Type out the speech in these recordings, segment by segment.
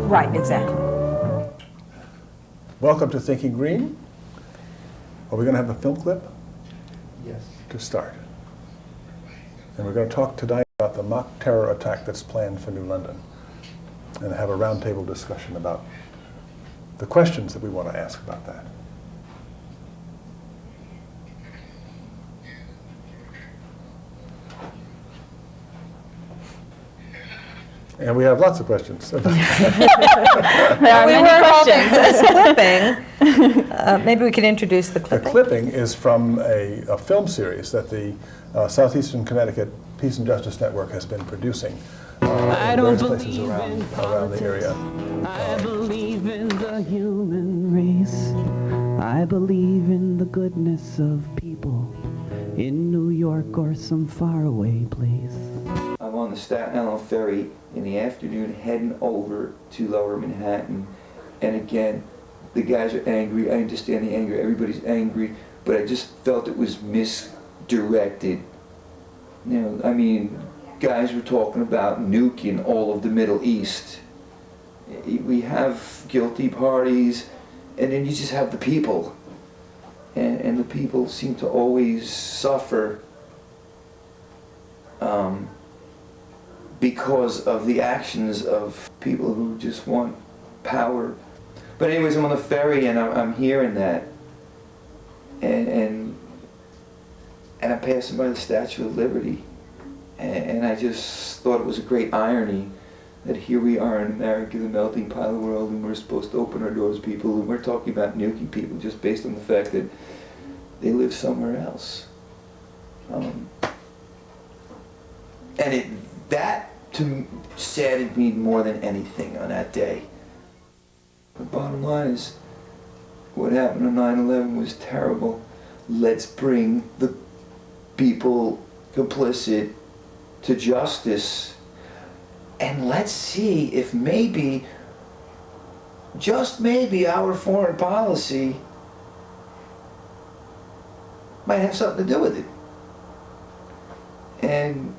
Right, exactly. Welcome to Thinking Green. Are we going to have a film clip? Yes. To start. And we're going to talk tonight about the mock terror attack that's planned for New London and have a roundtable discussion about the questions that we want to ask about that. And we have lots of questions. There are many questions. Maybe we could introduce the clipping. The clipping is from a film series that the Southeastern Connecticut Peace and Justice Network has been producing in various places around the area. I believe in the human race. I believe in the goodness of people in New York or some faraway place. I'm on the Staten Island ferry in the afternoon heading over to Lower Manhattan, and again, the guys are angry. I understand the anger, everybody's angry, but I just felt it was misdirected. You know, I mean, guys were talking about nuking all of the Middle East. We have guilty parties, and then you just have the people. And the people seem to always suffer because of the actions of people who just want power. But anyways, I'm on the ferry and I'm hearing that. And I'm passing by the Statue of Liberty. And I just thought it was a great irony that here we are in America, the melting pot of the world, and we're supposed to open our doors to people, and we're talking about nuking people just based on the fact that they live somewhere else. And that saddened me more than anything on that day. The bottom line is, what happened on 9/11 was terrible. Let's bring the people complicit to justice, and let's see if maybe, just maybe, our foreign policy might have something to do with it. And,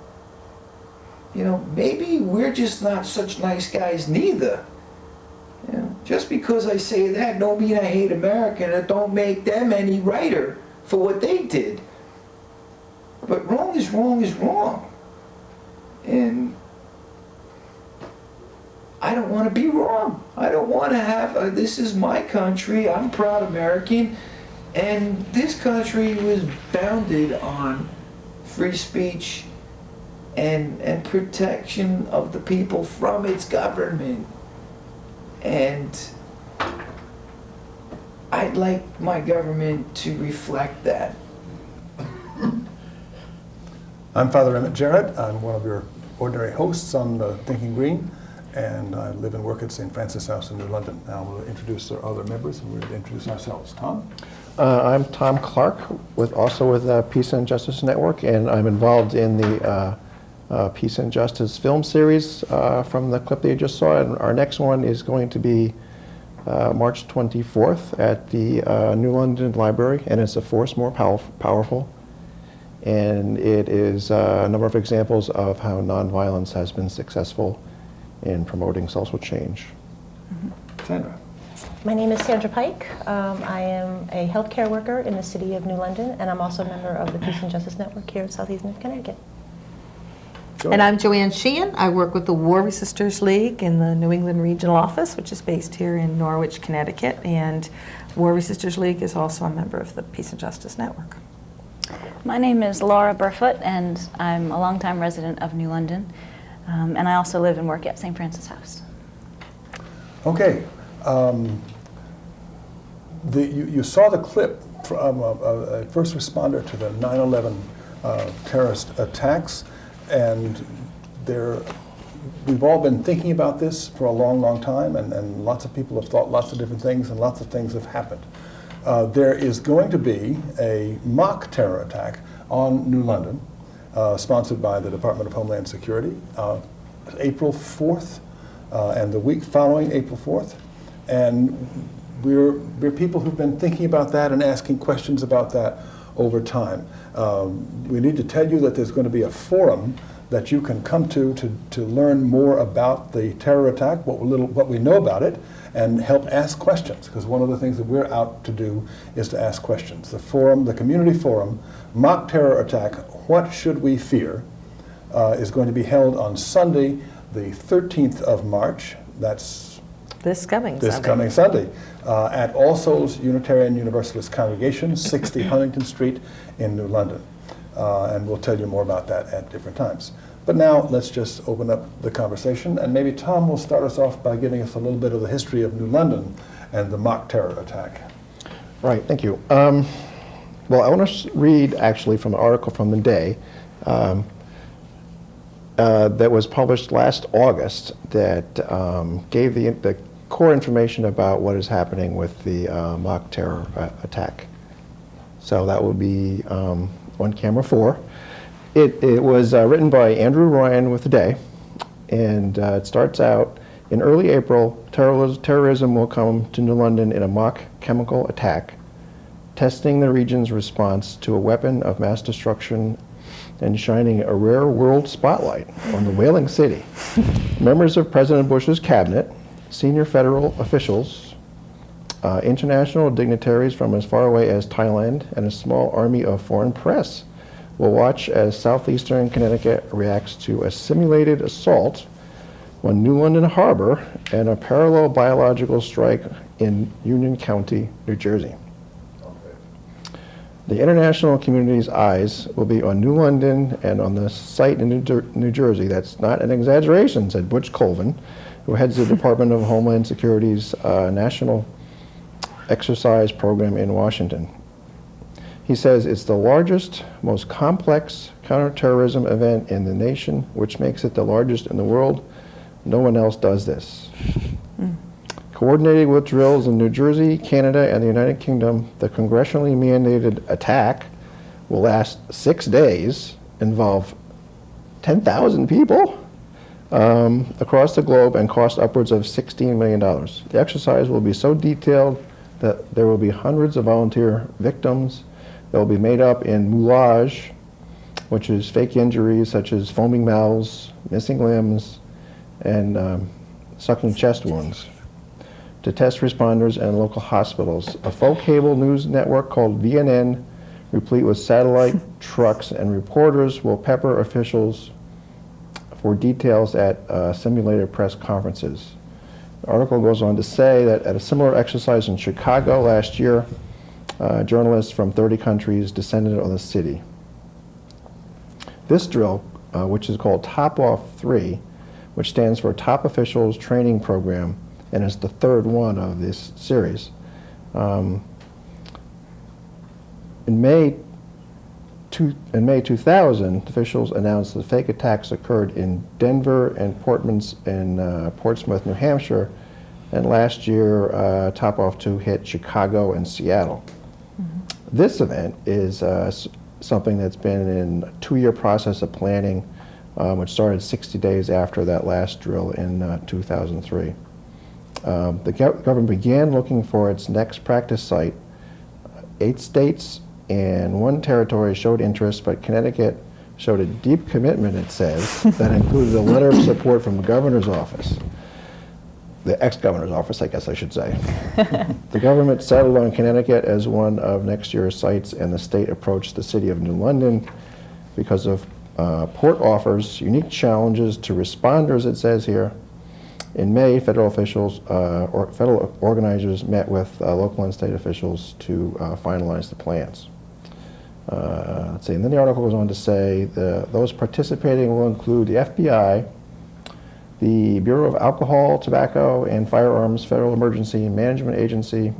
you know, maybe we're just not such nice guys neither. You know, just because I say that don't mean I hate America, and it don't make them any righter for what they did. But wrong is wrong is wrong. And I don't want to be wrong. I don't want to have, this is my country, I'm a proud American, and this country was founded on free speech and protection of the people from its government. And I'd like my government to reflect that. I'm Father Emmett Jarrett. I'm one of your ordinary hosts on Thinking Green, and I live and work at St. Francis House in New London. Now we'll introduce our other members, and we'll introduce ourselves. Tom? I'm Tom Clark, also with Peace and Justice Network, and I'm involved in the Peace and Justice film series from the clip that you just saw. And our next one is going to be March 24th at the New London Library, and it's A Force More Powerful. And it is a number of examples of how nonviolence has been successful in promoting social change. Sandra? My name is Sandra Pike. I am a healthcare worker in the city of New London, and I'm also a member of the Peace and Justice Network here in Southeastern Connecticut. And I'm Joanne Sheehan. I work with the War Resisters League in the New England Regional Office, which is based here in Norwich, Connecticut. And War Resisters League is also a member of the Peace and Justice Network. My name is Laura Burfoot, and I'm a longtime resident of New London. And I also live and work at St. Francis House. Okay. You saw the clip from a first responder to the 9/11 terrorist attacks, and we've all been thinking about this for a long, long time, and lots of people have thought lots of different things, and lots of things have happened. There is going to be a mock terror attack on New London, sponsored by the Department of Homeland Security, April 4th, and the week following April 4th. And we're people who've been thinking about that and asking questions about that over time. We need to tell you that there's going to be a forum that you can come to learn more about the terror attack, what we know about it, and help ask questions, because one of the things that we're out to do is to ask questions. The forum, the community forum, Mock Terror Attack, What Should We Fear, is going to be held on Sunday, the 13th of March. That's This coming this Sunday. coming Sunday, at All Souls Unitarian Universalist Congregation, 60 Huntington Street in New London. And we'll tell you more about that at different times. But now let's just open up the conversation, and maybe Tom will start us off by giving us a little bit of the history of New London and the mock terror attack. Right, thank you. Well, I want to read actually from an article from the day that was published last August that gave the core information about what is happening with the mock terror attack. So that would be on camera 4. It was written by Andrew Ryan with The Day, and it starts out, in early April, terrorism will come to New London in a mock chemical attack, testing the region's response to a weapon of mass destruction and shining a rare world spotlight on the whaling city. Members of President Bush's cabinet, senior federal officials, international dignitaries from as far away as Thailand, and a small army of foreign press will watch as southeastern Connecticut reacts to a simulated assault on New London Harbor and a parallel biological strike in Union County, New Jersey. The international community's eyes will be on New London and on the site in New Jersey. That's not an exaggeration, said Butch Colvin, who heads the Department of Homeland Security's National Exercise Program in Washington. He says it's the largest, most complex counterterrorism event in the nation, which makes it the largest in the world. No one else does this. Coordinated with drills in New Jersey, Canada, and the United Kingdom, the congressionally mandated attack will last 6 days, involve 10,000 people across the globe, and cost upwards of $16 million. The exercise will be so detailed that there will be hundreds of volunteer victims. They will be made up in moulage, which is fake injuries such as foaming mouths, missing limbs, and sucking chest wounds, to test responders and local hospitals. A faux cable news network called VNN, replete with satellite trucks and reporters, will pepper officials for details at simulated press conferences. The article goes on to say that at a similar exercise in Chicago last year, journalists from 30 countries descended on the city. This drill, which is called Top Off 3, which stands for Top Officials Training Program, and is the third one of this series. In May 2000, officials announced that fake attacks occurred in Denver and Portsmouth, New Hampshire, and last year, Top Off 2 hit Chicago and Seattle. This event is something that's been in a 2-year process of planning, which started 60 days after that last drill in 2003. The government began looking for its next practice site. 8 states and 1 territory showed interest, but Connecticut showed a deep commitment, it says, that included a letter of support from the governor's office. The ex-governor's office, I guess I should say. The government settled on Connecticut as one of next year's sites, and the state approached the city of New London because of port offers unique challenges to responders, it says here. In May, federal officials or federal organizers met with local and state officials to finalize the plans. Let's see, and then the article goes on to say those participating will include the FBI, the Bureau of Alcohol, Tobacco, and Firearms Federal Emergency Management Agency,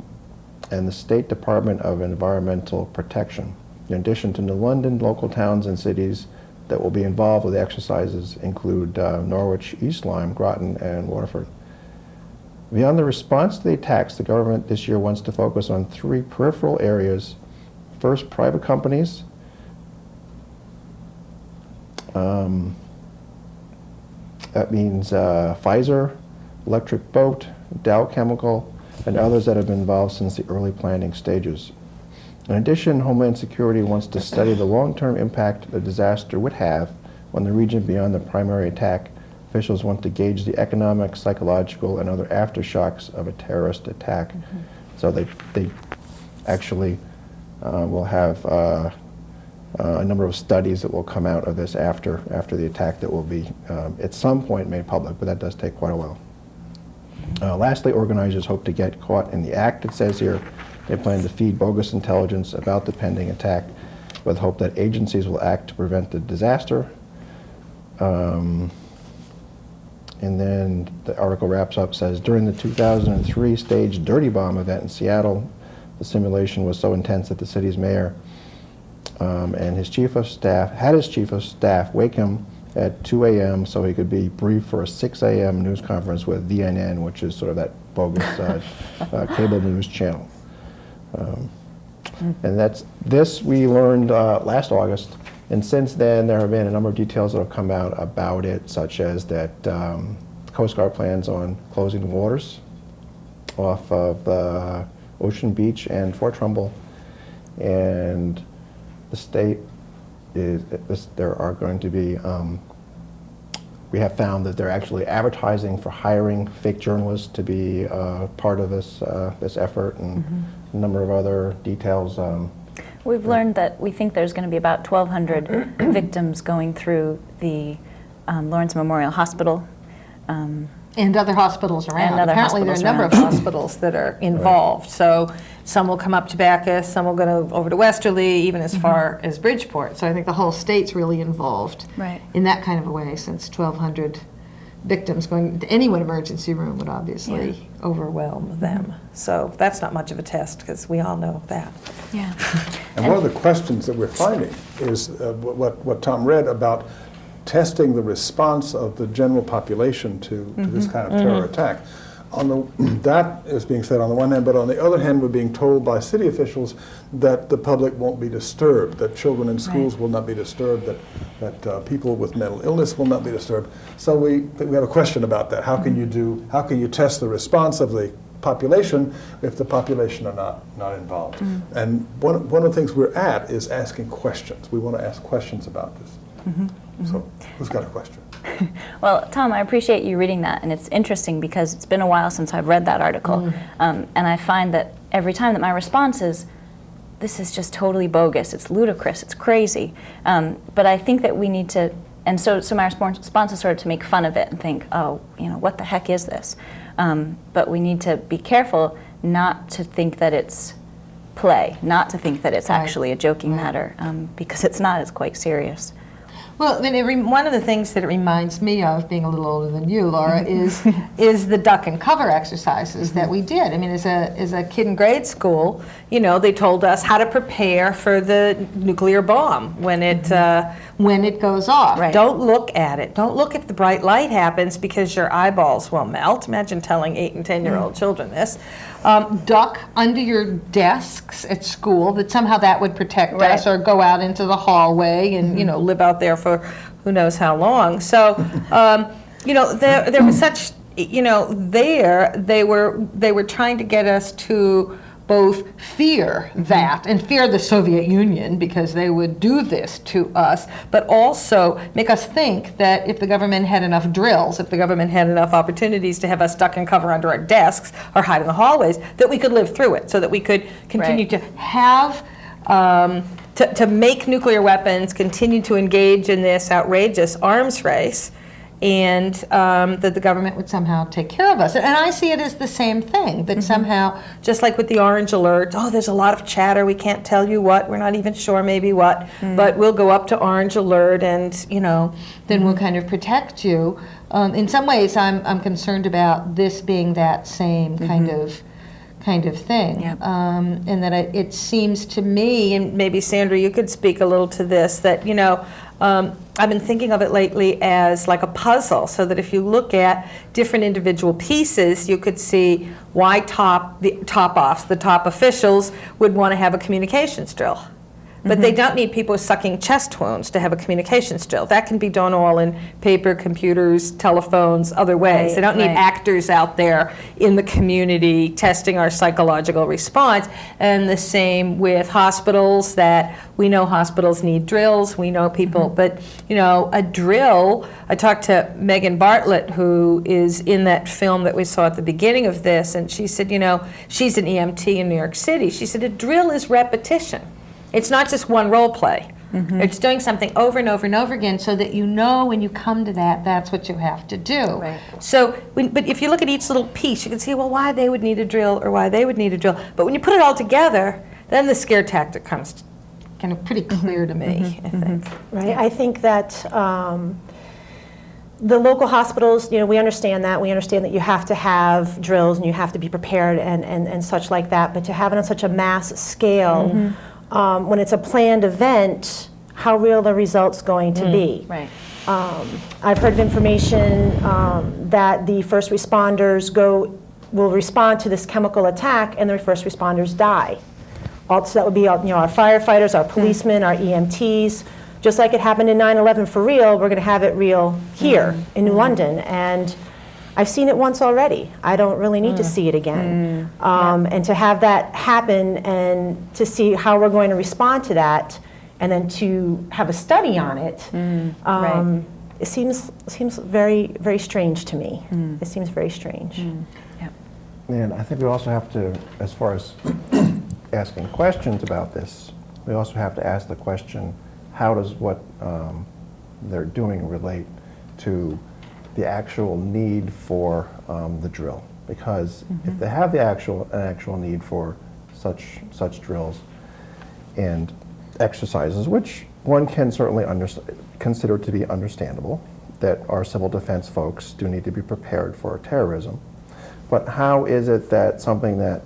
and the State Department of Environmental Protection. In addition to New London, local towns and cities that will be involved with the exercises include Norwich, East Lyme, Groton, and Waterford. Beyond the response to the attacks, the government this year wants to focus on 3 peripheral areas. First, private companies. That means Pfizer, Electric Boat, Dow Chemical, and others that have been involved since the early planning stages. In addition, Homeland Security wants to study the long-term impact the disaster would have on the region beyond the primary attack. Officials want to gauge the economic, psychological, and other aftershocks of a terrorist attack. So they actually will have a number of studies that will come out of this after the attack that will be at some point made public, but that does take quite a while. Lastly, organizers hope to get caught in the act, it says here. They plan to feed bogus intelligence about the pending attack with hope that agencies will act to prevent the disaster. And then the article wraps up, says, during the 2003 staged Dirty Bomb event in Seattle, the simulation was so intense that the city's mayor and his chief of staff wake him at 2 a.m. so he could be briefed for a 6 a.m. news conference with VNN, which is sort of that bogus cable news channel. And this we learned last August, and since then there have been a number of details that have come out about it, such as that the Coast Guard plans on closing the waters off of Ocean Beach and Fort Trumbull, and the state there are going to be, we have found that they're actually advertising for hiring fake journalists to be part of this effort, and a number of other details. We've learned that we think there's going to be about 1,200 victims going through the Lawrence Memorial Hospital. And other hospitals around. And other Apparently there are a number of hospitals that are involved. So some will come up to Bacchus, some will go over to Westerly, even as far as Bridgeport. So I think the whole state's really involved in that kind of a way, since 1,200 victims going to any one emergency room would obviously overwhelm them. So that's not much of a test, because we all know that. Yeah. And one of the questions that we're finding is what Tom read about testing the response of the general population to this kind of terror attack. That is being said on the one hand, but on the other hand, we're being told by city officials that the public won't be disturbed, that children in schools will not be disturbed, that people with mental illness will not be disturbed. So we have a question about that. How can you test the response of the population if the population are not involved? And one of the things we're at is asking questions. We want to ask questions about this. So, who's got a question? Well, Tom, I appreciate you reading that, and it's interesting because it's been a while since I've read that article, and I find that every time that my response is, this is just totally bogus, it's ludicrous, it's crazy, but I think that we need to, and so my response is sort of to make fun of it and think, oh, what the heck is this? But we need to be careful not to think that it's play, not to think that it's actually a joking matter, because it's not, it's quite serious. Well, I mean, one of the things that it reminds me of, being a little older than you, Laura, is the duck and cover exercises that we did. I mean, as a kid in grade school, they told us how to prepare for the nuclear bomb when it goes off. Right. Don't look at it. Don't look if the bright light happens, because your eyeballs will melt. Imagine telling 8 and 10-year-old children this. Duck under your desks at school, that somehow that would protect us, or go out into the hallway and live out there for who knows how long. So there was such they were trying to get us to both fear that and fear the Soviet Union, because they would do this to us, but also make us think that if the government had enough drills, if the government had enough opportunities to have us duck and cover under our desks or hide in the hallways, that we could live through it, so that we could continue to have to make nuclear weapons, continue to engage in this outrageous arms race, and that the government would somehow take care of us. And I see it as the same thing, that somehow, just like with the orange alert, there's a lot of chatter, we can't tell you what, we're not even sure maybe what, but we'll go up to orange alert and, then we'll kind of protect you. In some ways, I'm concerned about this being that same kind of thing. Yep. And that it seems to me, and maybe Sandra, you could speak a little to this, that, I've been thinking of it lately as like a puzzle, so that if you look at different individual pieces, you could see why the top officials would want to have a communications drill. but they don't need people with sucking chest wounds to have a communications drill. That can be done all in paper, computers, telephones, other ways. They don't need actors out there in the community testing our psychological response. And the same with hospitals, that we know hospitals need drills, we know people, but a drill, I talked to Megan Bartlett, who is in that film that we saw at the beginning of this, and she said, she's an EMT in New York City. She said, a drill is repetition. It's not just one role play. It's doing something over and over and over again so that when you come to that, that's what you have to do. Right. So, but if you look at each little piece, you can see, well, why they would need a drill or why they would need a drill. But when you put it all together, then the scare tactic comes kind of pretty clear to me, I think. Right. I think that the local hospitals, we understand that. We understand that you have to have drills and you have to be prepared and such like that. But to have it on such a mass scale, when it's a planned event, how real are the results going to be? Right. I've heard of information that the first responders will respond to this chemical attack and the first responders die. Also, that would be our firefighters, our policemen, our EMTs. Just like it happened in 9/11 for real, we're going to have it real here in New London. And I've seen it once already. I don't really need to see it again. And to have that happen and to see how we're going to respond to that, and then to have a study on it, it seems very, very strange to me. It seems very strange. And I think we also have to, as far as asking questions about this, we also have to ask the question, how does what they're doing relate to the actual need for the drill? Because if they have an actual need for such drills and exercises, which one can certainly consider to be understandable, that our civil defense folks do need to be prepared for terrorism. But how is it that something that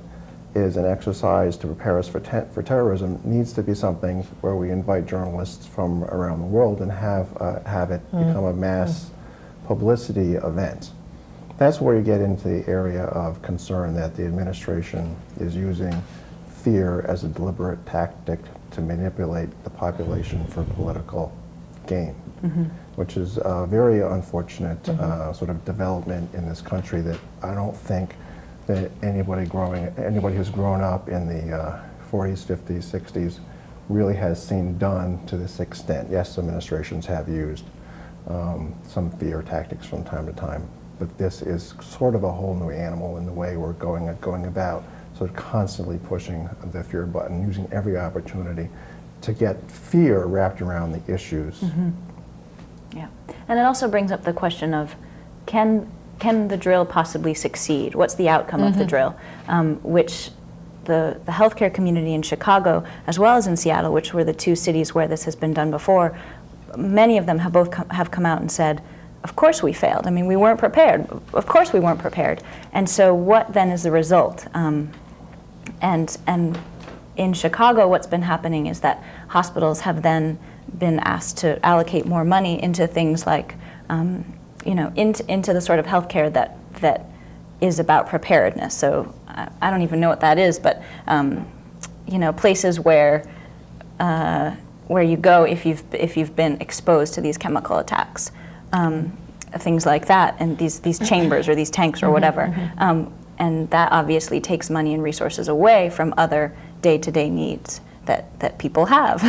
is an exercise to prepare us for terrorism needs to be something where we invite journalists from around the world and have it become a mass publicity event? That's where you get into the area of concern that the administration is using fear as a deliberate tactic to manipulate the population for political gain, which is a very unfortunate sort of development in this country that I don't think that anybody who's grown up in the 40s, 50s, 60s really has seen done to this extent. Yes, administrations have used some fear tactics from time to time, but this is sort of a whole new animal in the way we're going about, sort of constantly pushing the fear button, using every opportunity to get fear wrapped around the issues. Yeah, and it also brings up the question of, can the drill possibly succeed? What's the outcome of the drill? Which the healthcare community in Chicago, as well as in Seattle, which were the two cities where this has been done before, many of them have have come out and said, of course we failed. I mean, we weren't prepared. Of course we weren't prepared. And so what then is the result? And in Chicago, what's been happening is that hospitals have then been asked to allocate more money into things like, into the sort of healthcare that is about preparedness. So I don't even know what that is, but places where you go if you've been exposed to these chemical attacks, things like that, and these chambers or these tanks or whatever, and that obviously takes money and resources away from other day-to-day needs that people have.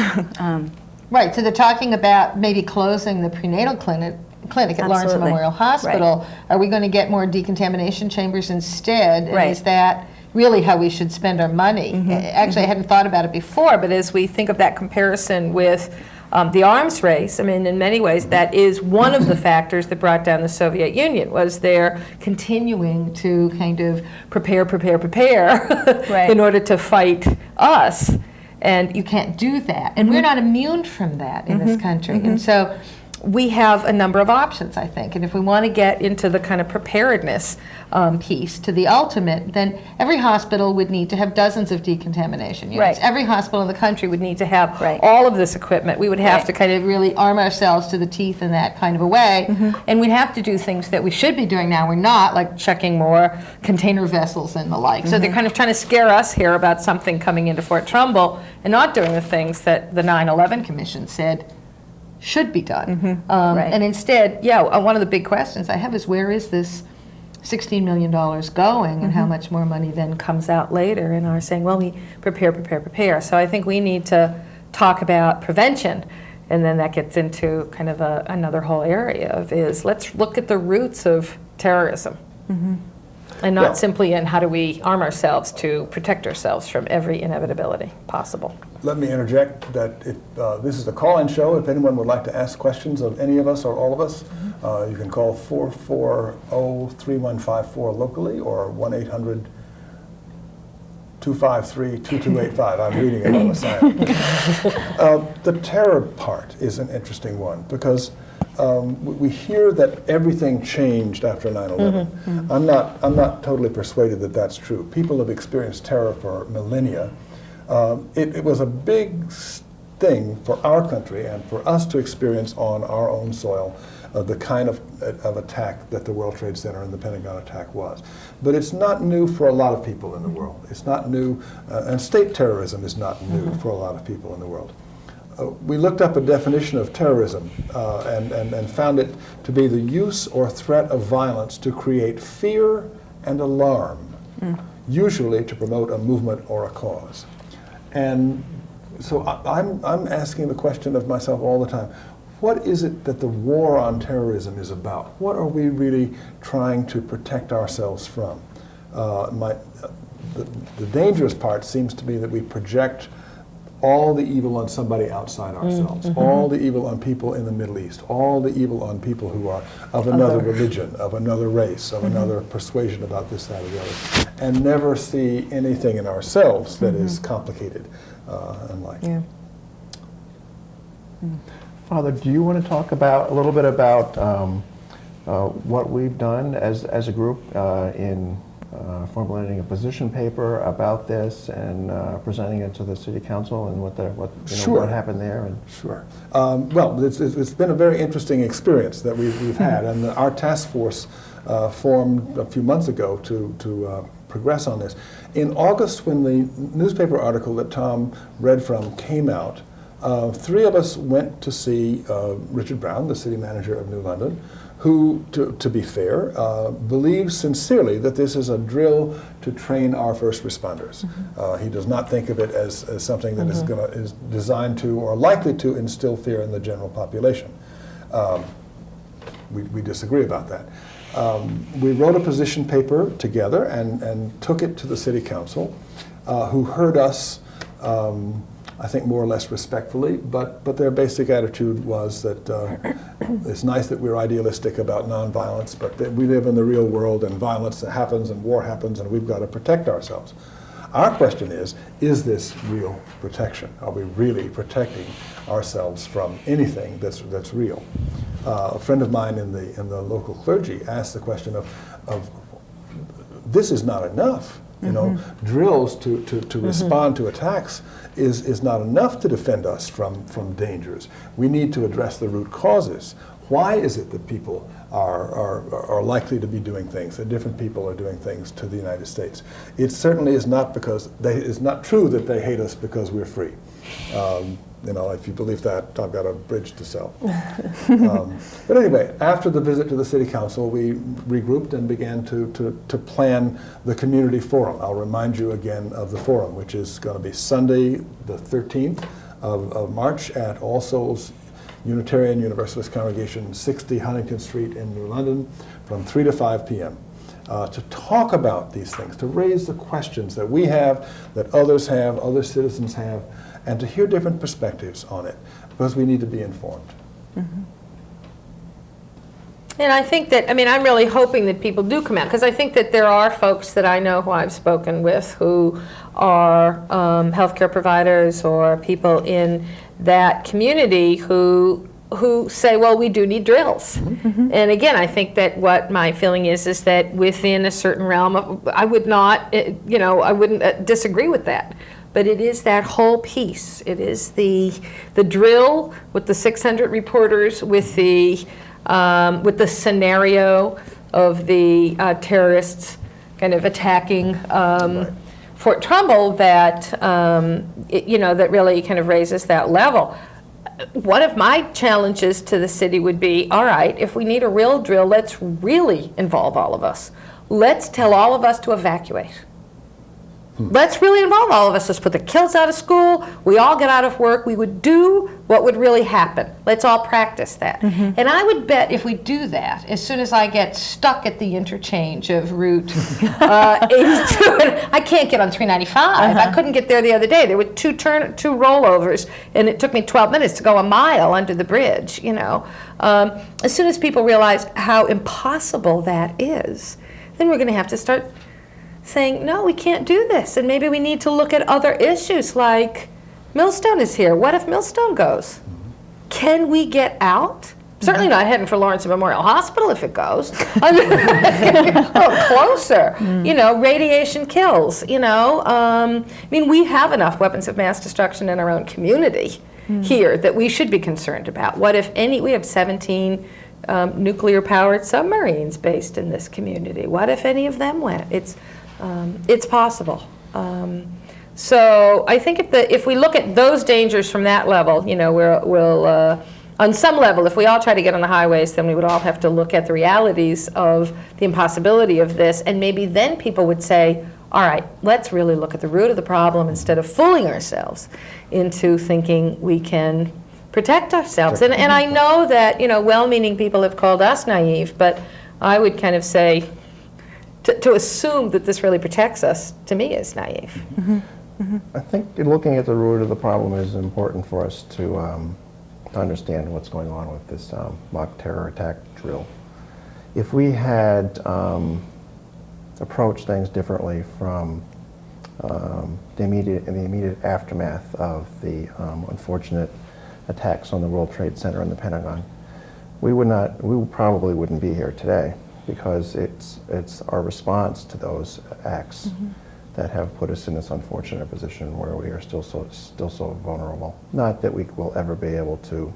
Right, so they're talking about maybe closing the prenatal clinic at Lawrence Absolutely. Memorial Hospital. Right. Are we going to get more decontamination chambers instead? And Right. is that really how we should spend our money? Actually, I hadn't thought about it before, but as we think of that comparison with the arms race, I mean, in many ways, that is one of the factors that brought down the Soviet Union, was their continuing to kind of prepare Right. in order to fight us. And you can't do that. And we're not immune from that in this country. And so we have a number of options, I think. And if we want to get into the kind of preparedness piece to the ultimate, then every hospital would need to have dozens of decontamination units. Right. Every hospital in the country would need to have Right. all of this equipment. We would have Right. to kind of really arm ourselves to the teeth in that kind of a way. And we'd have to do things that we should be doing now. We're not, like checking more container vessels and the like. So they're kind of trying to scare us here about something coming into Fort Trumbull and not doing the things that the 9/11 Commission said should be done. Right. And instead, one of the big questions I have is, where is this $16 million going, and how much more money then comes out later? And are saying, well, we prepare. So I think we need to talk about prevention, and then that gets into kind of another whole area of let's look at the roots of terrorism. And not Well- simply in how do we arm ourselves to protect ourselves from every inevitability possible. Let me interject that if, this is a call-in show. If anyone would like to ask questions of any of us or all of us, you can call 440-3154 locally or 1-800-253-2285. I'm reading it on the side. The terror part is an interesting one because we hear that everything changed after 9/11. I'm not totally persuaded that that's true. People have experienced terror for millennia. It was a big thing for our country and for us to experience on our own soil the kind of attack that the World Trade Center and the Pentagon attack was. But it's not new for a lot of people in the world. It's not new, and state terrorism is not new for a lot of people in the world. We looked up a definition of terrorism and found it to be the use or threat of violence to create fear and alarm, usually to promote a movement or a cause. And so I'm asking the question of myself all the time, what is it that the war on terrorism is about? What are we really trying to protect ourselves from? The dangerous part seems to be that we project all the evil on somebody outside ourselves, all the evil on people in the Middle East, all the evil on people who are of another religion, of another race, of another persuasion about this, that, or the other, and never see anything in ourselves that is complicated and like. Yeah. Father, do you want to talk a little bit about what we've done as a group in formulating a position paper about this and presenting it to the City Council, and what Sure. what happened there? And Sure. Well, it's been a very interesting experience that we've had, and our task force formed a few months ago to progress on this. In August, when the newspaper article that Tom read from came out, three of us went to see Richard Brown, the city manager of New London, who, to be fair, believes sincerely that this is a drill to train our first responders. He does not think of it as something that is designed to or likely to instill fear in the general population. We disagree about that. We wrote a position paper together and took it to the City Council, who heard us, I think, more or less respectfully, but their basic attitude was that it's nice that we're idealistic about nonviolence, but that we live in the real world and violence happens and war happens and we've got to protect ourselves. Our question is this real protection? Are we really protecting ourselves from anything that's real? A friend of mine in the local clergy asked the question of this is not enough. You know, drills to respond to attacks is not enough to defend us from dangers. We need to address the root causes. Why is it that people are likely to be doing things, that different people are doing things to the United States? It certainly is not it's not true that they hate us because we're free. You know, if you believe that, I've got a bridge to sell. But anyway, after the visit to the City Council, we regrouped and began to plan the community forum. I'll remind you again of the forum, which is going to be Sunday, the 13th of March at All Souls Unitarian Universalist Congregation, 60 Huntington Street in New London, from 3 to 5 p.m. To talk about these things, to raise the questions that we have, that others have, other citizens have, and to hear different perspectives on it, because we need to be informed. And I think that, I'm really hoping that people do come out, because I think that there are folks that I know who I've spoken with who are healthcare providers or people in that community who who say, well, we do need drills. And again, I think that what my feeling is that within a certain realm of, I would not, I wouldn't disagree with that. But it is that whole piece. It is the drill with the 600 reporters, with the scenario of the terrorists kind of attacking Fort Trumbull that that really kind of raises that level. One of my challenges to the city would be, all right, if we need a real drill, let's really involve all of us. Let's tell all of us to evacuate. Let's really involve all of us. Let's put the kids out of school. We all get out of work. We would do what would really happen. Let's all practice that. And I would bet if we do that, as soon as I get stuck at the interchange of Route 82, I can't get on 395. I couldn't get there the other day. There were two rollovers, and it took me 12 minutes to go a mile under the bridge. As soon as people realize how impossible that is, then we're going to have to start saying, no, we can't do this. And maybe we need to look at other issues like Millstone is here. What if Millstone goes? Can we get out? Certainly not heading for Lawrence Memorial Hospital if it goes. I mean, a little closer. Radiation kills. I mean, we have enough weapons of mass destruction in our own community here that we should be concerned about. What if we have 17 nuclear-powered submarines based in this community. What if any of them went? It's possible. So I think if we look at those dangers from that level, we'll on some level, if we all try to get on the highways, then we would all have to look at the realities of the impossibility of this, and maybe then people would say, all right, let's really look at the root of the problem instead of fooling ourselves into thinking we can protect ourselves. And I know that, well-meaning people have called us naive, but I would kind of say, to assume that this really protects us, to me, is naive. I think looking at the root of the problem is important for us to understand what's going on with this mock terror attack drill. If we had approached things differently from the immediate aftermath of the unfortunate attacks on the World Trade Center and the Pentagon, we probably wouldn't be here today, because it's our response to those acts that have put us in this unfortunate position where we are still so vulnerable. Not that we will ever be able to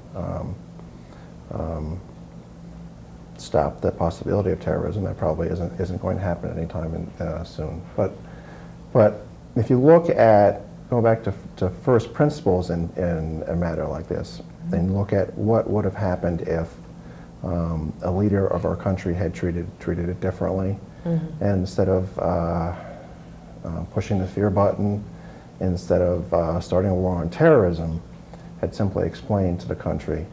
stop the possibility of terrorism. That probably isn't going to happen anytime soon. But if you look at, go back to first principles in a matter like this, and look at what would have happened if a leader of our country had treated it differently, and instead of pushing the fear button, instead of starting a war on terrorism, had simply explained to the country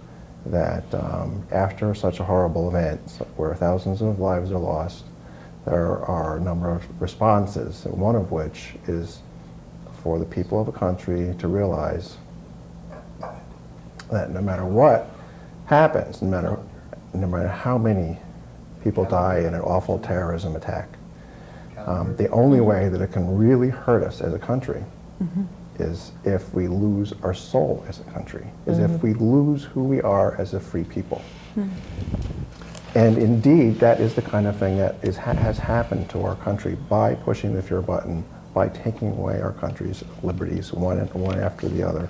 that after such a horrible event, where thousands of lives are lost, there are a number of responses, and one of which is for the people of the country to realize that no matter what happens, no matter how many people die in an awful terrorism attack, the only way that it can really hurt us as a country is if we lose our soul as a country, is if we lose who we are as a free people. And indeed, that is the kind of thing that has happened to our country by pushing the fear button, by taking away our country's liberties one after the other.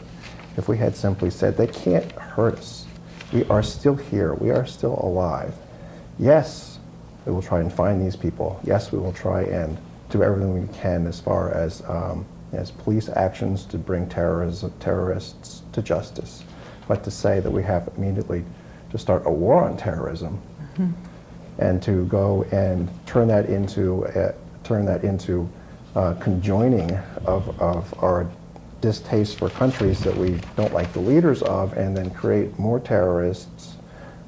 If we had simply said, they can't hurt us. We are still here. We are still alive. Yes, we will try and find these people. Yes, we will try and do everything we can as far as police actions to bring terrorists to justice. But to say that we have immediately to start a war on terrorism and to go and turn that into conjoining of our distaste for countries that we don't like the leaders of, and then create more terrorists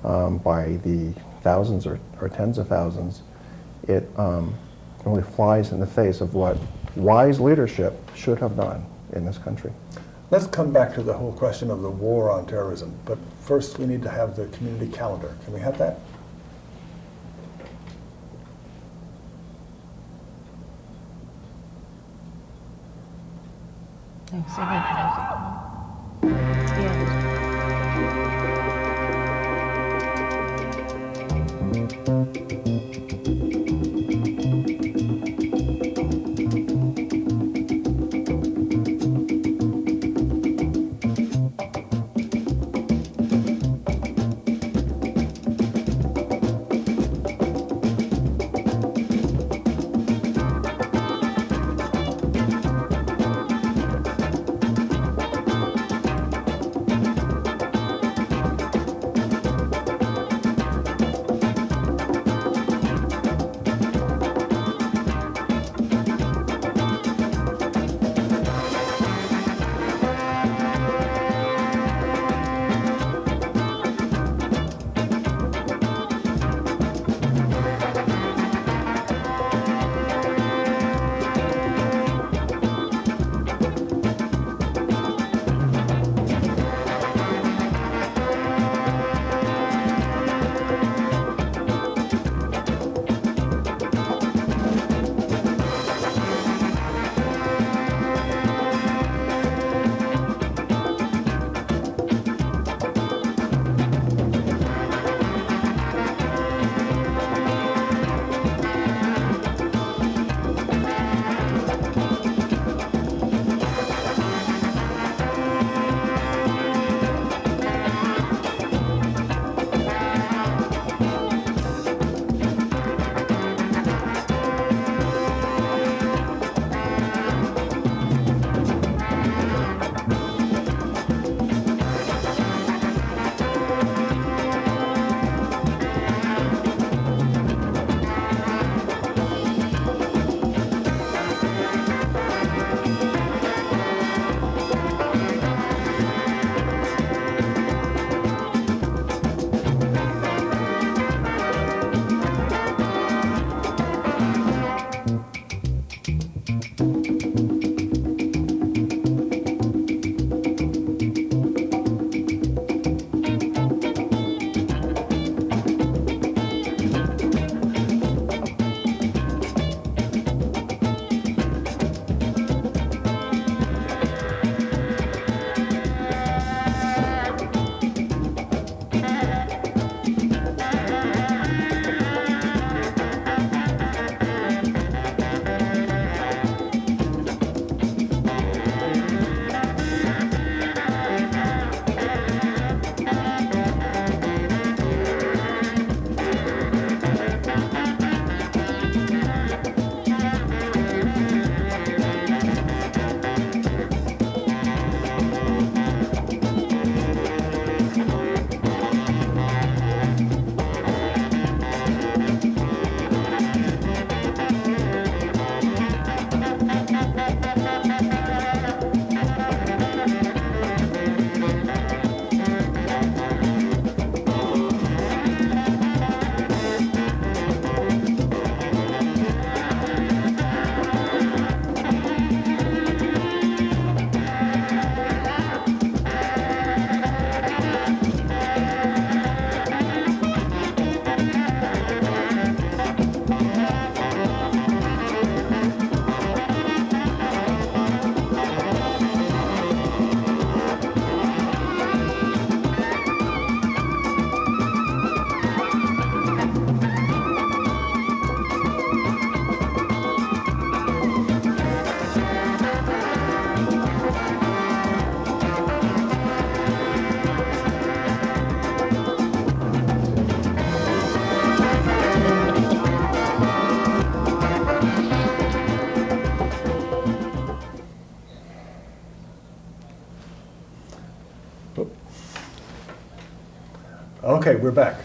by the thousands or tens of thousands, it really flies in the face of what wise leadership should have done in this country. Let's come back to the whole question of the war on terrorism, but first we need to have the community calendar. Can we have that? Okay, we're back.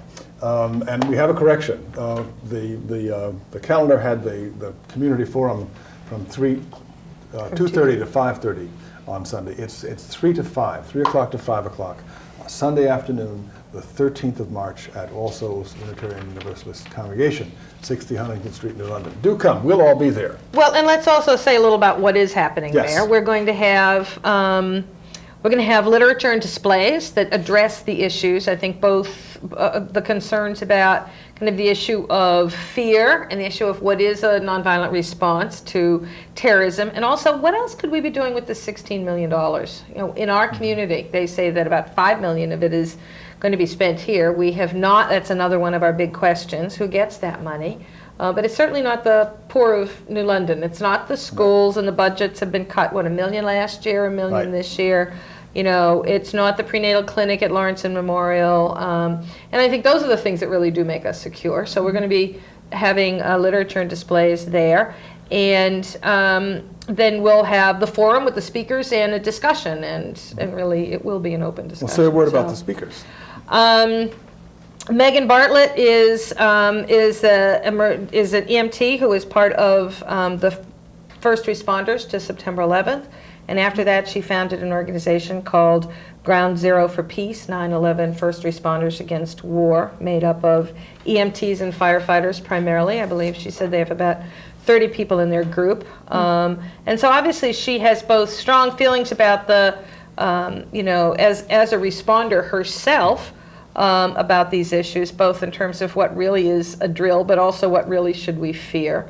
And we have a correction. The calendar had the community forum from 2:30 to 5:30 on Sunday. It's 3 to 5, 3 o'clock to 5 o'clock, Sunday afternoon, the 13th of March at All Souls Unitarian Universalist Congregation, 60 Huntington Street, New London. Do come. We'll all be there. Well, and let's also say a little about what is happening Yes. there. We're going to have literature and displays that address the issues. I think both the concerns about kind of the issue of fear and the issue of what is a nonviolent response to terrorism, and also what else could we be doing with the $16 million? You know, in our community, they say that about $5 million of it is going to be spent here. We have not. That's another one of our big questions: who gets that money? But it's certainly not the poor of New London. It's not the schools, and the budgets have been cut, what, $1 million last year, $1 million Right. this year. You know, it's not the prenatal clinic at Lawrence and Memorial. And I think those are the things that really do make us secure. So we're going to be having literature and displays there. And then we'll have the forum with the speakers and a discussion. And really, it will be an open discussion. Well, say a word about the speakers. Megan Bartlett is an EMT who is part of the first responders to September 11th. And after that, she founded an organization called Ground Zero for Peace, 9/11 First Responders Against War, made up of EMTs and firefighters primarily. I believe she said they have about 30 people in their group. And so obviously she has both strong feelings about the, you know, as a responder herself, about these issues, both in terms of what really is a drill, but also what really should we fear.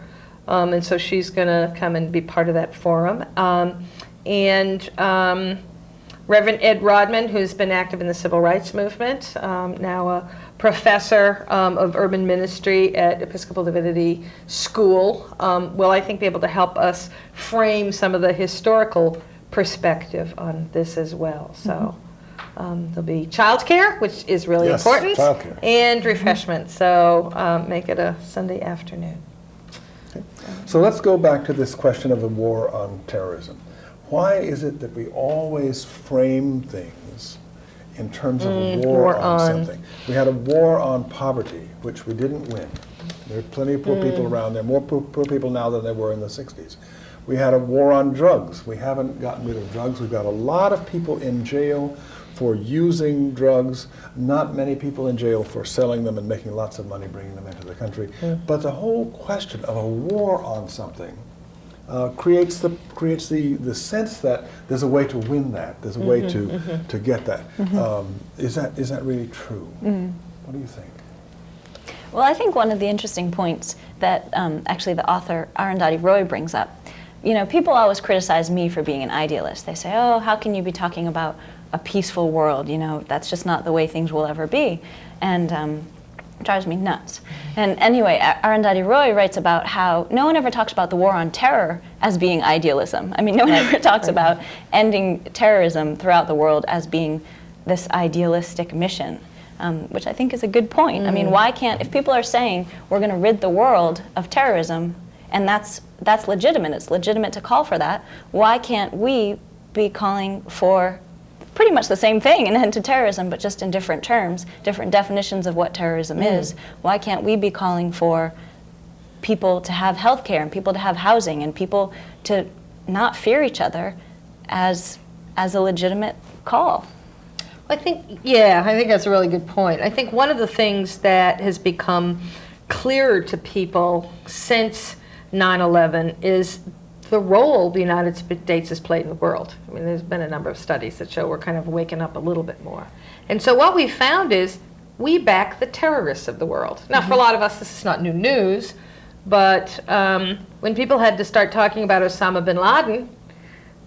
And so she's going to come and be part of that forum. Reverend Ed Rodman, who's been active in the civil rights movement, now a professor of urban ministry at Episcopal Divinity School, will, I think, be able to help us frame some of the historical perspective on this as well. So there'll be childcare, which is really Yes, important, childcare. and refreshments. So make it a Sunday afternoon. Okay. So let's go back to this question of the war on terrorism. Why is it that we always frame things in terms of a war on something? We had a war on poverty, which we didn't win. There are plenty of poor people around. There are more poor people now than there were in the 60s. We had a war on drugs. We haven't gotten rid of drugs. We've got a lot of people in jail for using drugs, not many people in jail for selling them and making lots of money bringing them into the country. But the whole question of a war on something creates the sense that there's a way to win that. There's a way to get that. Is that really true? What do you think? Well, I think one of the interesting points that actually the author Arundhati Roy brings up, you know, people always criticize me for being an idealist. They say, oh, how can you be talking about a peaceful world? You know, that's just not the way things will ever be. And it drives me nuts. And anyway, Arundhati Roy writes about how no one ever talks about the war on terror as being idealism. I mean, no one ever talks about ending terrorism throughout the world as being this idealistic mission, which I think is a good point. I mean, why can't, if people are saying we're going to rid the world of terrorism, and that's legitimate, it's legitimate to call for that, why can't we be calling for pretty much the same thing, an end to terrorism, but just in different terms, different definitions of what terrorism is? Why can't we be calling for people to have health care and people to have housing and people to not fear each other as a legitimate call? I think that's a really good point. I think one of the things that has become clearer to people since 9/11 is the role the United States has played in the world. I mean, there's been a number of studies that show we're kind of waking up a little bit more. And so what we found is we back the terrorists of the world. Now, for a lot of us, this is not new news, but when people had to start talking about Osama bin Laden,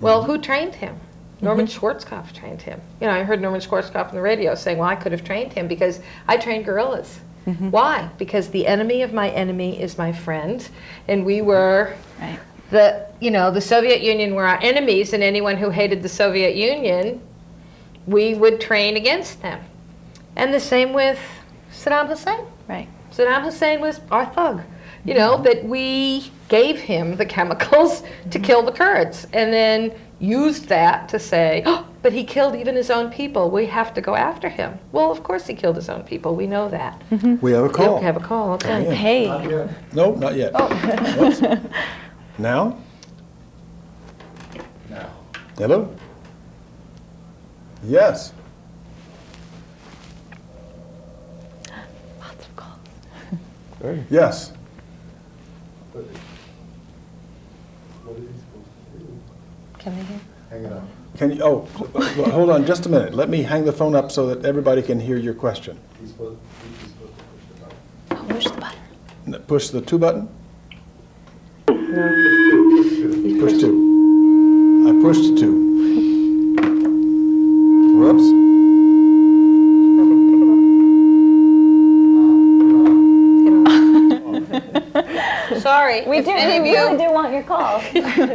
well, who trained him? Norman Schwarzkopf trained him. You know, I heard Norman Schwarzkopf on the radio saying, well, I could have trained him because I trained guerrillas. Why? Because the enemy of my enemy is my friend, and we were... Right. The Soviet Union were our enemies, and anyone who hated the Soviet Union, we would train against them. And the same with Saddam Hussein. Right. Saddam Hussein was our thug. You know, that we gave him the chemicals to kill the Kurds, and then used that to say, oh, but he killed even his own people. We have to go after him. Well, of course he killed his own people. We know that. We have a call. We have a call, okay. Hey. No, not yet. Oops. Now? Now. Hello? Yes. Lots of calls. Yes. Can they hear? Can you, oh, hold on just a minute. Let me hang the phone up so that everybody can hear your question. Oh, push the button. Push the 2 button? Push 2. I pushed 2. Whoops. Sorry. We really do want your call.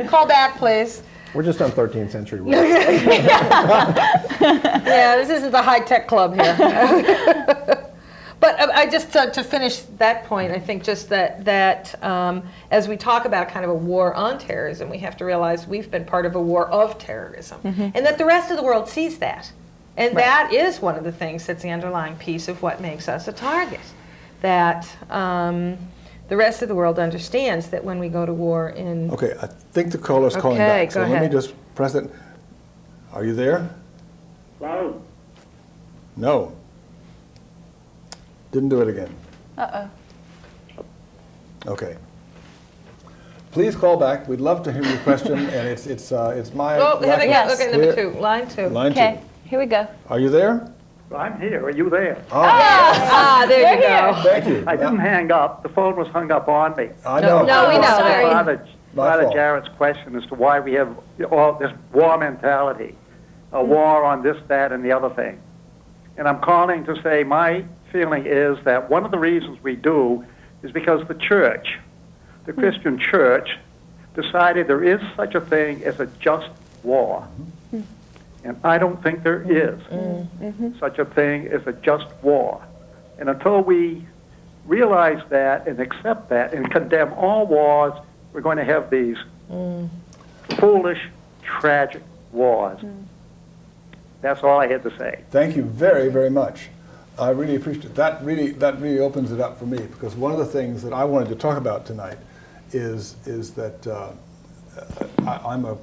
Call back, please. We're just on 13th century rules. Yeah, this isn't the high-tech club here. But I just, to finish that point, I think just that as we talk about kind of a war on terrorism, we have to realize we've been part of a war of terrorism, and that the rest of the world sees that. And that is one of the things that's the underlying piece of what makes us a target. That the rest of the world understands that when we go to war in... Okay, I think the caller's calling back. So go let me ahead. just press it. Are you there? Hello? No. Didn't do it again. Uh-oh. Okay. Please call back. We'd love to hear your question, and it's my... Oh, lack of- Yes. okay, number 2, line 2. Line 2. Okay, here we go. Are you there? I'm here. Are you there? There you go. Thank you. I didn't hang up. The phone was hung up on me. I know. No, we know. Sorry. Father fault. Jarrett's question as to why we have all this war mentality, a war on this, that, and the other thing. And I'm calling to say my feeling is that one of the reasons we do is because the church, the Christian church, decided there is such a thing as a just war. And I don't think there is such a thing as a just war. And until we realize that and accept that and condemn all wars, we're going to have these foolish, tragic wars. That's all I had to say. Thank you very, very much. I really appreciate it. That really opens it up for me, because one of the things that I wanted to talk about tonight is that I'm a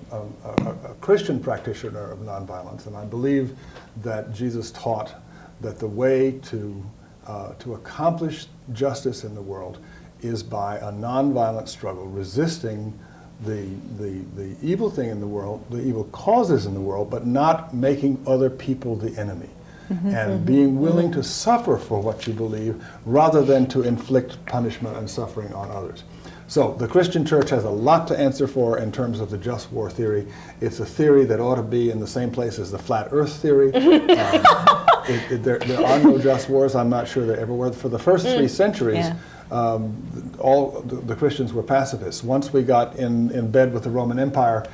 Christian practitioner of nonviolence, and I believe that Jesus taught that the way to accomplish justice in the world is by a nonviolent struggle, resisting the evil thing in the world, the evil causes in the world, but not making other people the enemy. And being willing to suffer for what you believe rather than to inflict punishment and suffering on others. So the Christian church has a lot to answer for in terms of the just war theory. It's a theory that ought to be in the same place as the flat earth theory. There are no just wars. I'm not sure there ever were. For the first 3 centuries, all the Christians were pacifists. Once we got in bed with the Roman Empire,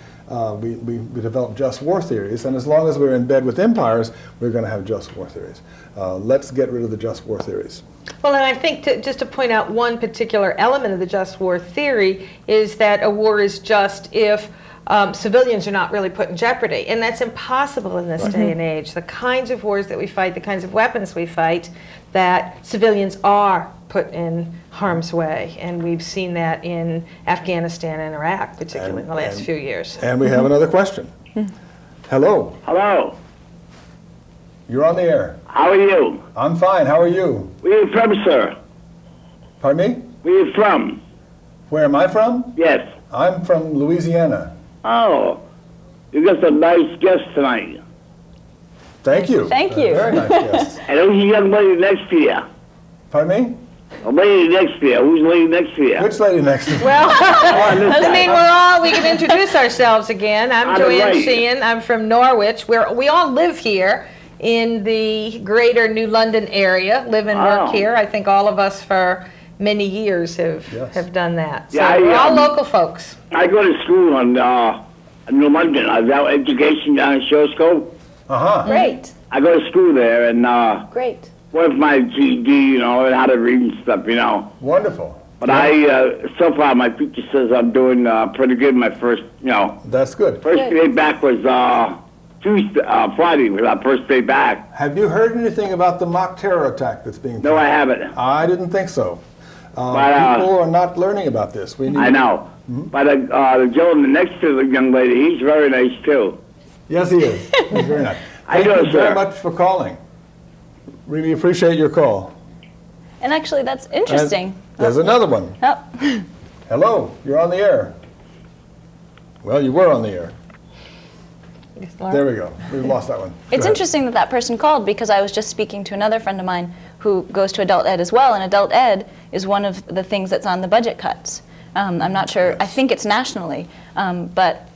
we developed just war theories, and as long as we're in bed with empires, we're going to have just war theories. Let's get rid of the just war theories. Well, and I think just to point out one particular element of the just war theory is that a war is just if civilians are not really put in jeopardy. And that's impossible in this day and age. The kinds of wars that we fight, the kinds of weapons we fight, that civilians are put in harm's way. And we've seen that in Afghanistan and Iraq, particularly in the last few years. And we have another question. Hello. Hello. You're on the air. How are you? I'm fine. How are you? Where are you from, sir? Pardon me? Where are you from? Where am I from? Yes. I'm from Louisiana. Oh, you got some nice guests tonight. Thank you. Thank you. Very nice guest. And who's the young lady next to you? Pardon me? The lady next to you. Who's the lady next to you? Which lady next to me? Well, doesn't mean side. we can introduce ourselves again. I'm On the Joanne right. Sheehan. I'm from Norwich. We all live here in the greater New London area, live and work Oh. here. I think all of us for many years Yes. have done that. So Yeah, we're all local folks. I go to school in New London. I was out education down at Shore School. Uh-huh. Great, I go to school there, and great. with my GED, you know, and how to read and stuff, you know. Wonderful. But so far, my teacher says I'm doing pretty good. My first, That's good. first Good. day back was Friday was our first day back. Have you heard anything about the mock terror attack that's being No, I planned? haven't. I didn't think so. But, People are not learning about this. We need I know. But the gentleman next to the young lady, he's very nice too. Yes, he is. He's very nice. How Thank you you doing, very sir? much for calling. Really appreciate your call. And actually, that's interesting. And there's another one. Oh. Hello, you're on the air. Well, you were on the air. There we go. We've lost that one. Go It's ahead. interesting that that person called because I was just speaking to another friend of mine who goes to adult ed as well, and adult ed is one of the things that's on the budget cuts. I'm not sure, I think it's nationally, but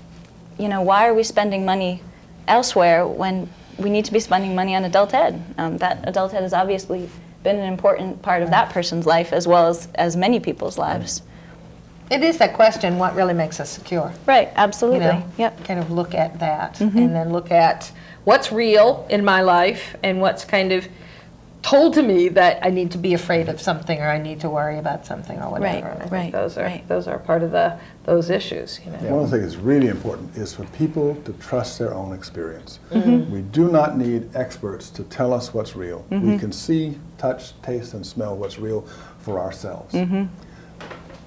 you know, why are we spending money elsewhere when we need to be spending money on adult ed? That adult ed has obviously been an important part of that person's life as well as many people's lives. It is that question, what really makes us secure? Right, You absolutely. know, Yep. kind of look at that and then look at what's real in my life and what's kind of told to me that I need to be afraid of something or I need to worry about something or whatever. Right, And I think right, those are right. those are part of those issues. You know. One of the things that's really important is for people to trust their own experience. We do not need experts to tell us what's real. We can see, touch, taste, and smell what's real for ourselves.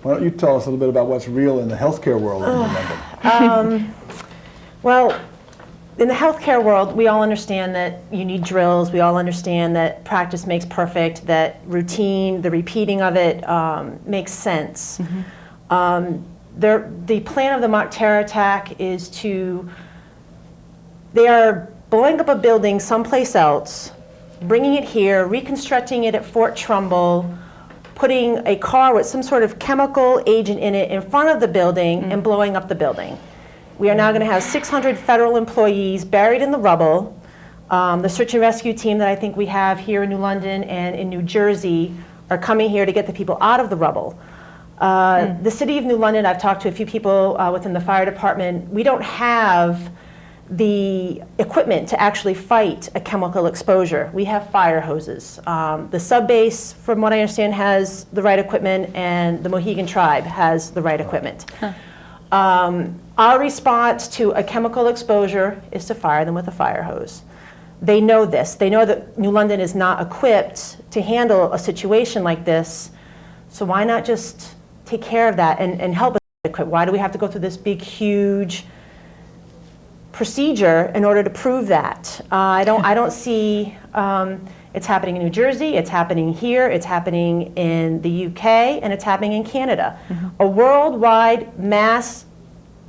Why don't you tell us a little bit about what's real in the healthcare world in London? Well, in the healthcare world, we all understand that you need drills. We all understand that practice makes perfect, that routine, the repeating of it makes sense. The plan of the mock terror attack is they are blowing up a building someplace else, bringing it here, reconstructing it at Fort Trumbull, putting a car with some sort of chemical agent in it in front of the building and blowing up the building. We are now going to have 600 federal employees buried in the rubble. The search and rescue team that I think we have here in New London and in New Jersey are coming here to get the people out of the rubble. The city of New London, I've talked to a few people within the fire department, we don't have the equipment to actually fight a chemical exposure. We have fire hoses. The sub-base, from what I understand, has the right equipment, and the Mohegan tribe has the right equipment. Our response to a chemical exposure is to fire them with a fire hose. They know this. They know that New London is not equipped to handle a situation like this, so why not just take care of that and help us equip? Why do we have to go through this big, huge procedure in order to prove that? I don't see, it's happening in New Jersey, it's happening here, it's happening in the UK, and it's happening in Canada. A worldwide mass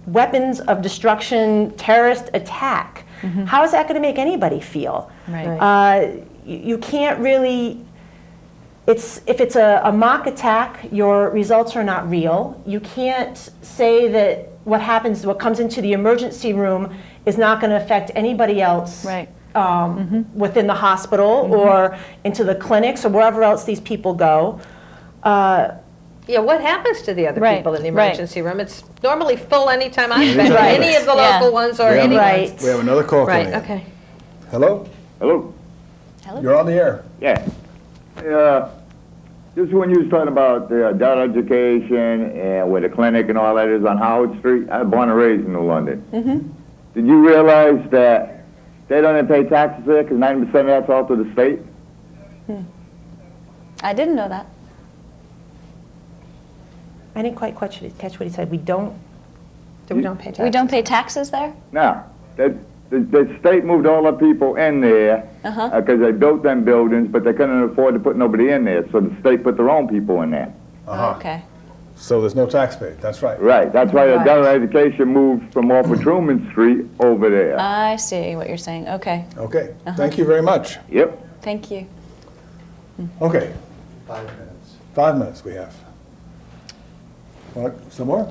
weapons of destruction terrorist attack. How is that going to make anybody feel? Right. You can't really, if it's a mock attack, your results are not real. You can't say that what comes into the emergency room is not going to affect anybody else Right. Within the hospital or into the clinics or wherever else these people go. Yeah, what happens to the other Right, people in the right. emergency room? It's normally full anytime I've been, Right. any of the Yeah. local ones or We have any a- ones. We have another call coming Right, in. okay. Hello? Hello? You're on the air. Yeah. Just when you was talking about the adult education and where the clinic and all that is on Howard Street, I was born and raised in New London. Did you realize that they don't even pay taxes there because 90% of that's all to the state? I didn't know that. I didn't quite catch what he said. We don't. So we don't pay taxes. We don't pay taxes there? No. The state moved all the people in there because they built them buildings, but they couldn't afford to put nobody in there, so the state put their own people in there. Okay. So there's no tax paid, that's right. Right. That's why the adult education moved from off of Truman Street over there. I see what you're saying. Okay. Okay, thank you very much. Yep. Thank you. Okay. 5 minutes. 5 minutes we have. Want some more?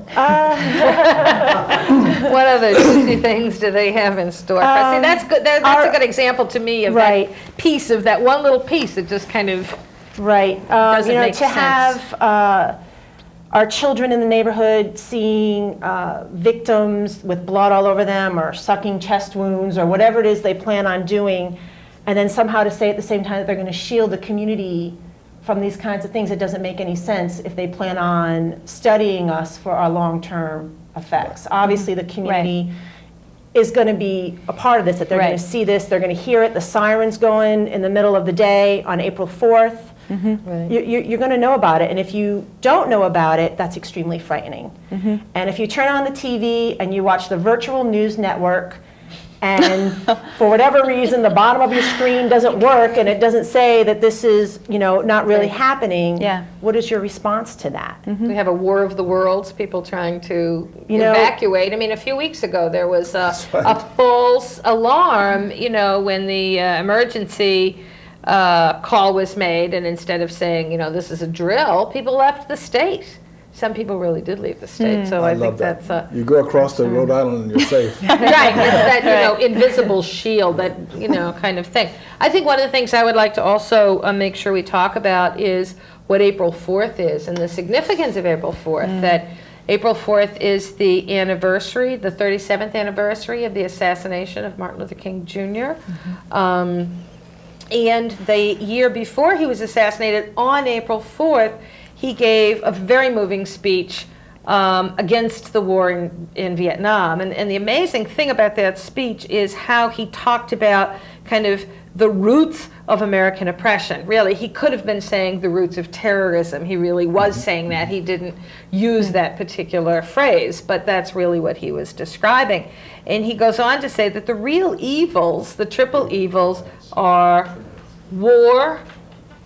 What other juicy things do they have in store? See, that's good. That's a good example to me of Right. that piece of that one little piece that just kind of Right. Doesn't make to sense. have our children in the neighborhood seeing victims with blood all over them or sucking chest wounds or whatever it is they plan on doing, and then somehow to say at the same time that they're going to shield the community from these kinds of things, it doesn't make any sense if they plan on studying us for our long-term effects. Obviously, the community is going to be a part of this, that they're going Right. to see this, they're going to hear it, the sirens going in the middle of the day on April 4th. You're going to know about it, and if you don't know about it, that's extremely frightening. And if you turn on the TV and you watch the virtual news network, and for whatever reason the bottom of your screen doesn't work and it doesn't say that this is, not really happening, Yeah. what is your response to that? We have a war of the worlds, people trying to evacuate. I mean, a few weeks ago, there was a false alarm, when the emergency call was made, and instead of saying, this is a drill, people left the state. Some people really did leave the state, so I think love that. that's You go across to Rhode Island and you're safe. right. It's that invisible shield, that kind of thing. I think one of the things I would like to also make sure we talk about is what April 4th is, and the significance of April 4th. That April 4th is the anniversary, the 37th anniversary of the assassination of Martin Luther King Jr. And the year before he was assassinated, on April 4th, he gave a very moving speech against the war in Vietnam. And the amazing thing about that speech is how he talked about kind of the roots of American oppression. Really, he could have been saying the roots of terrorism. He really was saying that. He didn't use that particular phrase, but that's really what he was describing. And he goes on to say that the real evils, the triple evils, are war.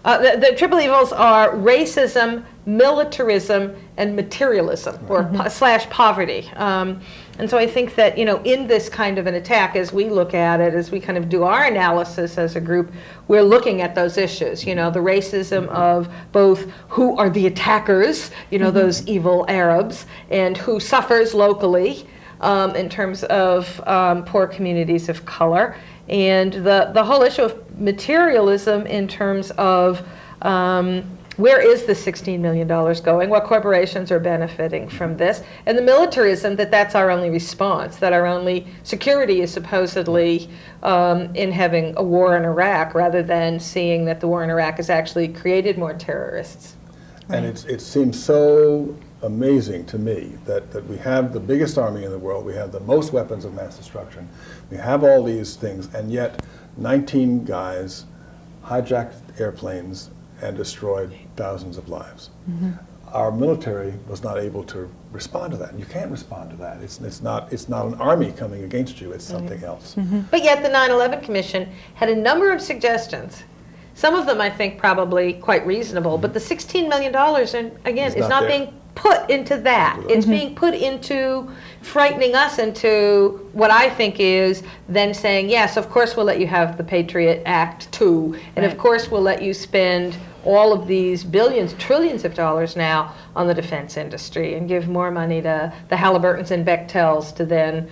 The triple evils are racism, militarism, and materialism, or slash poverty. And so I think that, in this kind of an attack, as we look at it, as we kind of do our analysis as a group, we're looking at those issues, the racism of both who are the attackers, those evil Arabs, and who suffers locally in terms of poor communities of color. And the whole issue of materialism in terms of where is the $16 million going? What corporations are benefiting from this? And the militarism, that's our only response, that our only security is supposedly in having a war in Iraq, rather than seeing that the war in Iraq has actually created more terrorists. And it seems so amazing to me that we have the biggest army in the world, we have the most weapons of mass destruction, we have all these things, and yet 19 guys hijacked airplanes and destroyed thousands of lives. Our military was not able to respond to that. You can't respond to that. It's not an army coming against you, it's something else. But yet the 9/11 Commission had a number of suggestions. Some of them, I think, probably quite reasonable, but the $16 million, and again, It's is not not there. being put into that. It's being put into frightening us into what I think is then saying, yes, of course we'll let you have the Patriot Act too, and of course we'll let you spend all of these billions, trillions of dollars now on the defense industry, and give more money to the Halliburtons and Bechtels to then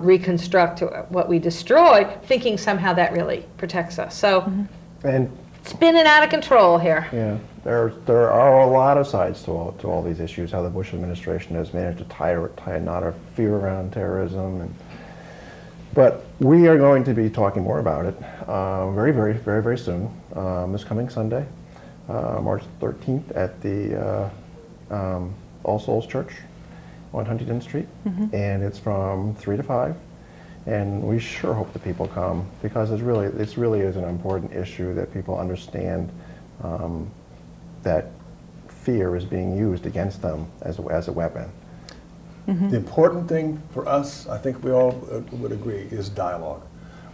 reconstruct what we destroyed, thinking somehow that really protects us. So And spinning out of control here. yeah, there are a lot of sides to all these issues. How the Bush administration has managed to tie a knot of fear around terrorism, but we are going to be talking more about it very, very, very, very soon. This coming Sunday, March 13th, at the All Souls Church on Huntington Street, and it's from 3 to 5. And we sure hope that people come, because this really is an important issue, that people understand that fear is being used against them as a weapon. The important thing for us, I think we all would agree, is dialogue.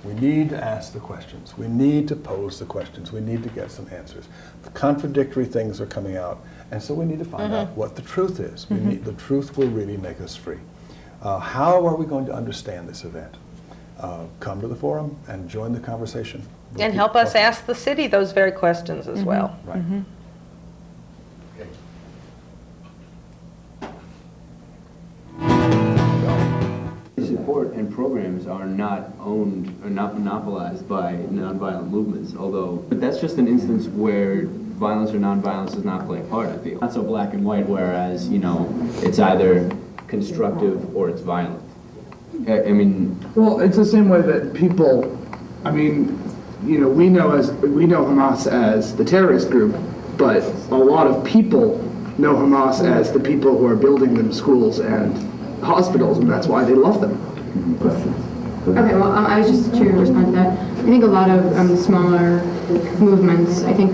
We need to ask the questions. We need to pose the questions. We need to get some answers. The contradictory things are coming out, and so we need to find out what the truth is. The truth will really make us free. How are we going to understand this event? Come to the forum and join the conversation. We'll And keep help us talking. ask the city those very questions as well. Right. Support and programs are not owned or not monopolized by nonviolent movements, but that's just an instance where violence or nonviolence does not play a part, I feel. Not so black and white, whereas, it's either constructive or it's violent. I mean... Well, it's the same way that people, we know Hamas as the terrorist group, but a lot of people know Hamas as the people who are building them schools and hospitals, and that's why they love them. Okay, well, I was just to respond to that. I think a lot of the smaller movements, I think,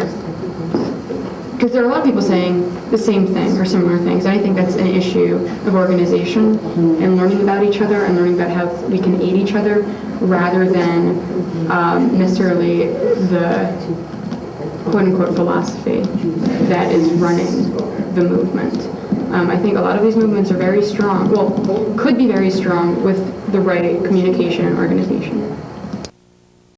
because there are a lot of people saying the same thing or similar things. I think that's an issue of organization and learning about each other and learning about how we can aid each other rather than necessarily the quote-unquote philosophy that is running the movement. I think a lot of these movements are very strong, well, could be very strong with the right communication and organization.